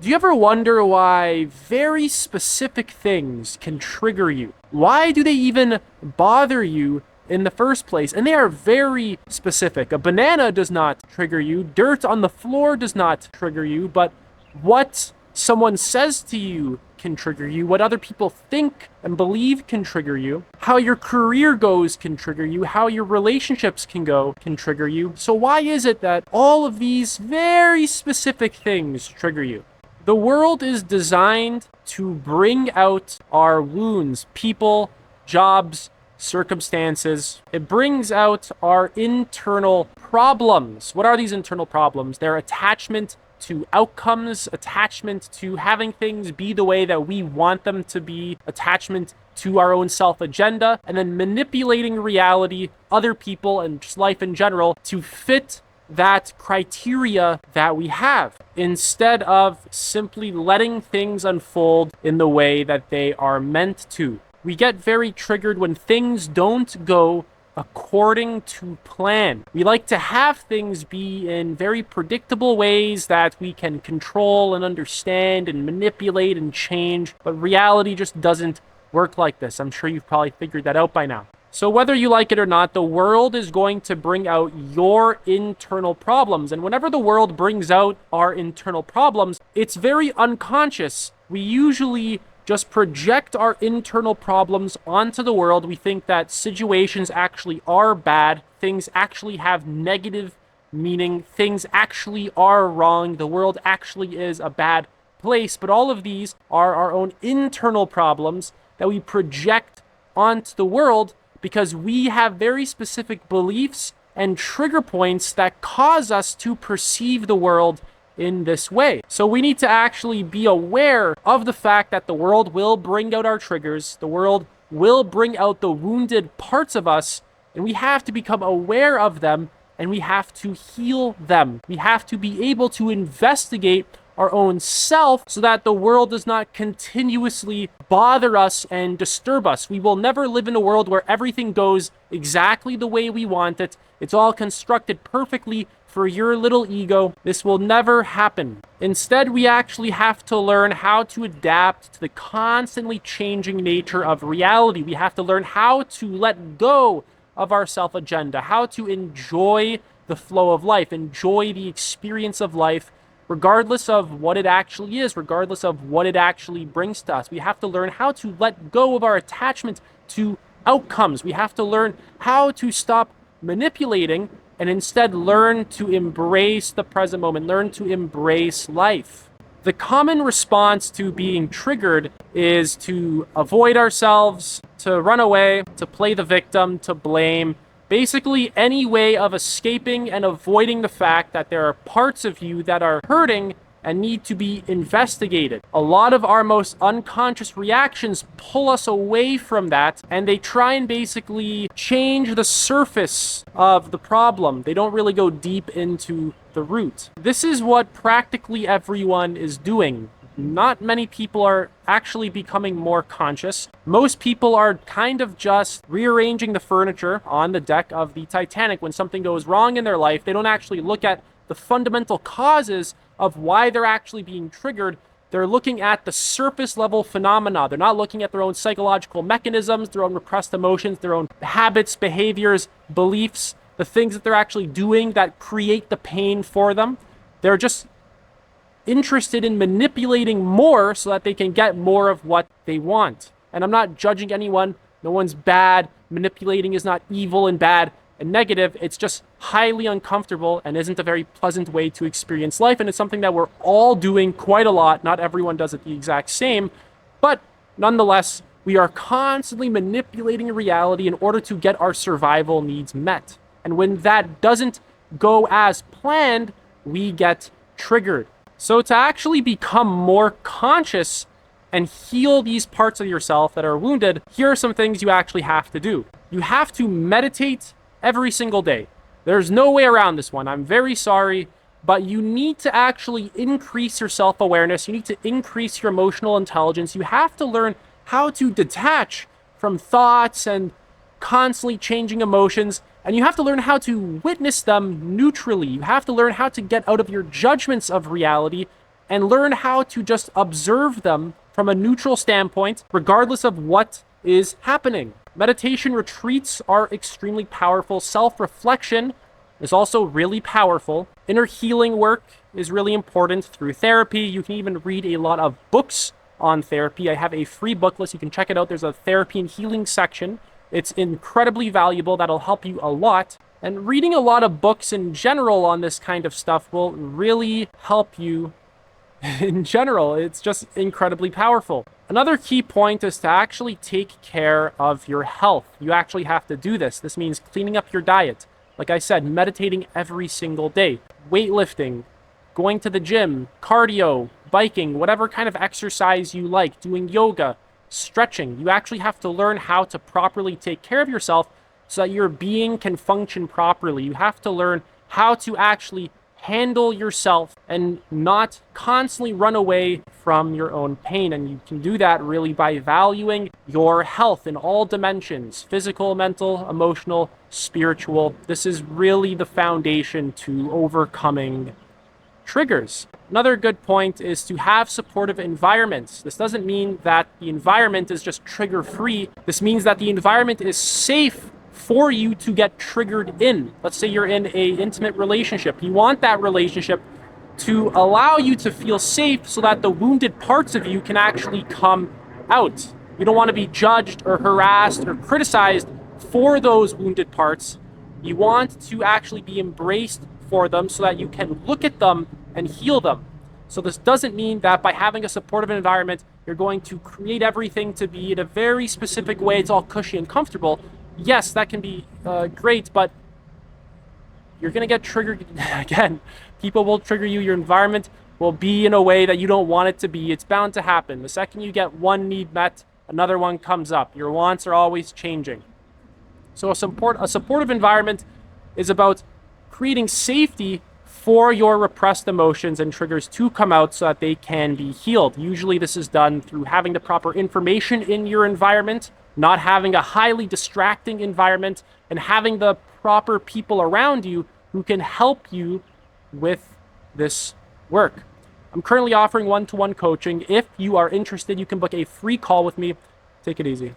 Do you ever wonder why very specific things can trigger you? Why do they even bother you in the first place? And they are very specific. A banana does not trigger you, dirt on the floor does not trigger you, but what someone says to you can trigger you, what other people think and believe can trigger you, how your career goes can trigger you, how your relationships can go can trigger you. So why is it that all of these very specific things trigger you? The world is designed to bring out our wounds, people, jobs, circumstances. It brings out our internal problems. What are these internal problems? They're attachment to outcomes, attachment to having things be the way that we want them to be, attachment to our own self-agenda, and then manipulating reality, other people, and just life in general to fit that criteria that we have, instead of simply letting things unfold in the way that they are meant to. We get very triggered when things don't go according to plan. We like to have things be in very predictable ways that we can control and understand and manipulate and change, but reality just doesn't work like this. I'm sure you've probably figured that out by now. So whether you like it or not, the world is going to bring out your internal problems. And whenever the world brings out our internal problems, it's very unconscious. We usually just project our internal problems onto the world. We think that situations actually are bad, things actually have negative meaning, things actually are wrong, the world actually is a bad place. But all of these are our own internal problems that we project onto the world because we have very specific beliefs and trigger points that cause us to perceive the world in this way. So we need to actually be aware of the fact that the world will bring out our triggers, the world will bring out the wounded parts of us, and we have to become aware of them, and we have to heal them. We have to be able to investigate our own self so that the world does not continuously bother us and disturb us. We will never live in a world where everything goes exactly the way we want it. It's all constructed perfectly for your little ego. This will never happen. Instead, we actually have to learn how to adapt to the constantly changing nature of reality. We have to learn how to let go of our self-agenda, how to enjoy the flow of life, enjoy the experience of life, regardless of what it actually is, regardless of what it actually brings to us. We have to learn how to let go of our attachment to outcomes. We have to learn how to stop manipulating and instead learn to embrace the present moment, learn to embrace life. The common response to being triggered is to avoid ourselves, to run away, to play the victim, to blame. Basically, any way of escaping and avoiding the fact that there are parts of you that are hurting and need to be investigated. A lot of our most unconscious reactions pull us away from that, and they try and basically change the surface of the problem. They don't really go deep into the root. This is what practically everyone is doing. Not many people are actually becoming more conscious. Most people are kind of just rearranging the furniture on the deck of the Titanic. When something goes wrong in their life, they don't actually look at the fundamental causes of why they're actually being triggered. They're looking at the surface level phenomena. They're not looking at their own psychological mechanisms, their own repressed emotions, their own habits, behaviors, beliefs, the things that they're actually doing that create the pain for them. They're just interested in manipulating more so that they can get more of what they want. And I'm not judging anyone. No one's bad. Manipulating is not evil and bad and negative. It's just highly uncomfortable and isn't a very pleasant way to experience life. And it's something that we're all doing quite a lot. Not everyone does it the exact same, but nonetheless, we are constantly manipulating reality in order to get our survival needs met. And when that doesn't go as planned, we get triggered. So to actually become more conscious and heal these parts of yourself that are wounded, here are some things you actually have to do. You have to meditate every single day. There's no way around this one. I'm very sorry, but you need to actually increase your self-awareness. You need to increase your emotional intelligence. You have to learn how to detach from thoughts and constantly changing emotions, and you have to learn how to witness them neutrally. You have to learn how to get out of your judgments of reality and learn how to just observe them from a neutral standpoint, regardless of what is happening. Meditation retreats are extremely powerful. Self-reflection is also really powerful. Inner healing work is really important through therapy. You can even read a lot of books on therapy. I have a free book list. You can check it out. There's a therapy and healing section. It's incredibly valuable. That'll help you a lot. And reading a lot of books in general on this kind of stuff will really help you in general. It's just incredibly powerful. Another key point is to actually take care of your health. You actually have to do this. This means cleaning up your diet. Like I said, meditating every single day, weightlifting, going to the gym, cardio, biking, whatever kind of exercise you like, doing yoga, stretching. You actually have to learn how to properly take care of yourself so that your being can function properly. You have to learn how to actually handle yourself and not constantly run away from your own pain. And you can do that really by valuing your health in all dimensions: physical, mental, emotional, spiritual. This is really the foundation to overcoming triggers. Another good point is to have supportive environments. This doesn't mean that the environment is just trigger free. This means that the environment is safe for you to get triggered in. Let's say you're in a intimate relationship. You want that relationship to allow you to feel safe so that the wounded parts of you can actually come out. You don't want to be judged or harassed or criticized for those wounded parts. You want to actually be embraced for them so that you can look at them and heal them. So this doesn't mean that by having a supportive environment, you're going to create everything to be in a very specific way. It's all cushy and comfortable. Yes, that can be great, but you're going to get triggered again. People will trigger you. Your environment will be in a way that you don't want it to be. It's bound to happen. The second you get one need met, another one comes up. Your wants are always changing. So a supportive environment is about creating safety for your repressed emotions and triggers to come out so that they can be healed. Usually this is done through having the proper information in your environment, not having a highly distracting environment, and having the proper people around you who can help you with this work. I'm currently offering one-to-one coaching. If you are interested, you can book a free call with me. Take it easy.